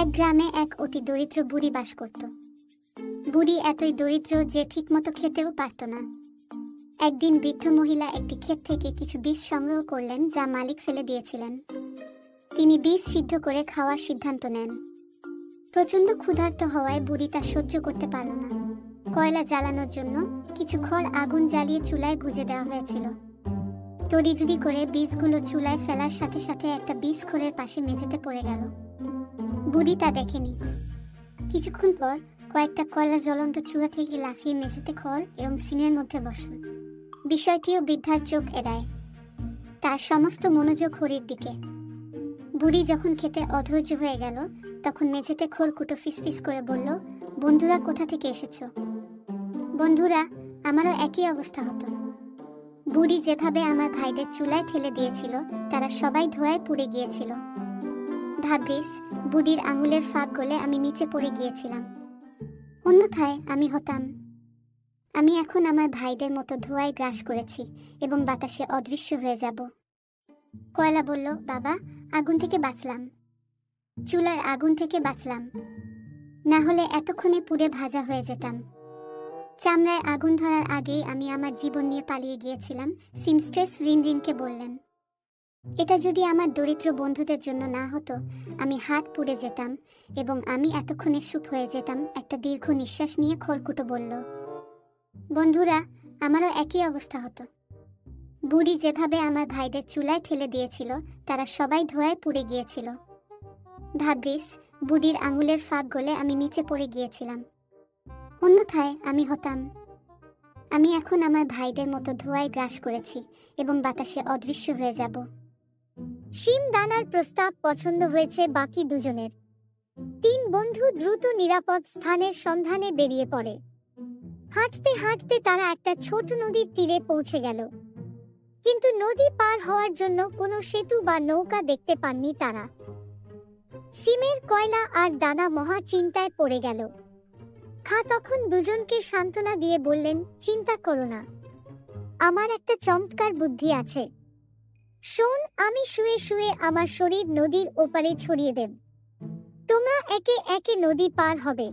এক গ্রামে এক অতি দরিদ্র বুড়ি বাস করত। বুড়ি এতই দরিদ্র যে ঠিকমতো খেতেও পারত না। একদিন বৃদ্ধ মহিলা একটি ক্ষেত থেকে কিছু বীজ সংগ্রহ করলেন যা মালিক ফেলে দিয়েছিলেন। তিনি বীজ সিদ্ধ করে খাওয়ার সিদ্ধান্ত নেন। প্রচণ্ড ক্ষুধার্ত হওয়ায় বুড়ি তা সহ্য করতে পারল না। কয়লা জ্বালানোর জন্য কিছু খড় আগুন জ্বালিয়ে চুলায় গুজে দেওয়া হয়েছিল। তড়িঘড়ি করে বীজগুলো চুলায় ফেলার সাথে সাথে একটা বীজ খড়ের পাশে মেঝেতে পড়ে গেল। বুড়ি তা দেখেনি। কিছুক্ষণ পর কয়েকটা কয়লা জ্বলন্ত চুলা থেকে লাফিয়ে মেঝেতে খড় এবং সিনের মধ্যে বসল। বিষয়টিও বৃদ্ধার চোখ এড়ায়। তার সমস্ত মনোযোগ খড়ির দিকে। বুড়ি যখন খেতে অধৈর্য হয়ে গেল তখন মেঝেতে খড়কুটো ফিসফিস করে বলল, বন্ধুরা কোথা থেকে এসেছো? বন্ধুরা, আমারও একই অবস্থা হতো। বুড়ি যেভাবে আমার ভাইদের চুলায় ঠেলে দিয়েছিল তারা সবাই ধোঁয়ায় পুড়ে গিয়েছিল। ভাগ্যিস বুড়ির আঙুলের ফাঁক গলে আমি নিচে পড়ে গিয়েছিলাম, অন্যথায় আমি হতাম। আমি এখন আমার ভাইদের মতো ধোঁয়ায় গ্রাস করেছি এবং বাতাসে অদৃশ্য হয়ে যাব। কয়লা বলল, বাবা, আগুন থেকে বাঁচলাম, চুলার আগুন থেকে বাঁচলাম, না হলে এতক্ষণে পুড়ে ভাজা হয়ে যেতাম। চামড়ায় আগুন ধরার আগেই আমি আমার জীবন নিয়ে পালিয়ে গিয়েছিলাম। সিমস্ট্রেস রিনরিনকে বললেন, এটা যদি আমার দরিদ্র বন্ধুদের জন্য না হতো আমি হাত পুড়ে যেতাম এবং আমি এতক্ষণে সুপ হয়ে যেতাম। একটা দীর্ঘ নিঃশ্বাস নিয়ে খড়কুটো বলল, বন্ধুরা, আমারও একই অবস্থা হতো। বুড়ি যেভাবে আমার ভাইদের চুলায় ঠেলে দিয়েছিল তারা সবাই ধোঁয়ায় পুড়ে গিয়েছিল। ভাগ্যিস বুড়ির আঙুলের ফাঁক গলে আমি নিচে পড়ে গিয়েছিলাম, অন্যথায় আমি হতাম। আমি এখন আমার ভাইদের মতো ধোঁয়ায় গ্রাস করেছি এবং বাতাসে অদৃশ্য হয়ে যাব। শিম দানার প্রস্তাব পছন্দ হয়েছে বাকি দুজনের। তিন বন্ধু দ্রুত নিরাপদ স্থানের সন্ধানে বেরিয়ে পড়ে। হাঁটতে হাঁটতে তারা একটা ছোট নদীর তীরে পৌঁছে গেল, কিন্তু নদী পার হওয়ার জন্য কোনো সেতু বা নৌকা দেখতে পাননি তারা। সিমের, কয়লা আর দানা মহা চিন্তায় পড়ে গেল। খা তখন দুজনকে সান্ত্বনা দিয়ে বললেন, চিন্তা করো না, আমার একটা চমৎকার বুদ্ধি আছে। শোন, আমি শুয়ে শুয়ে আমার শরীর নদীর ওপারে ছড়িয়ে দেব। তোমরা একে একে নদী পার হবে।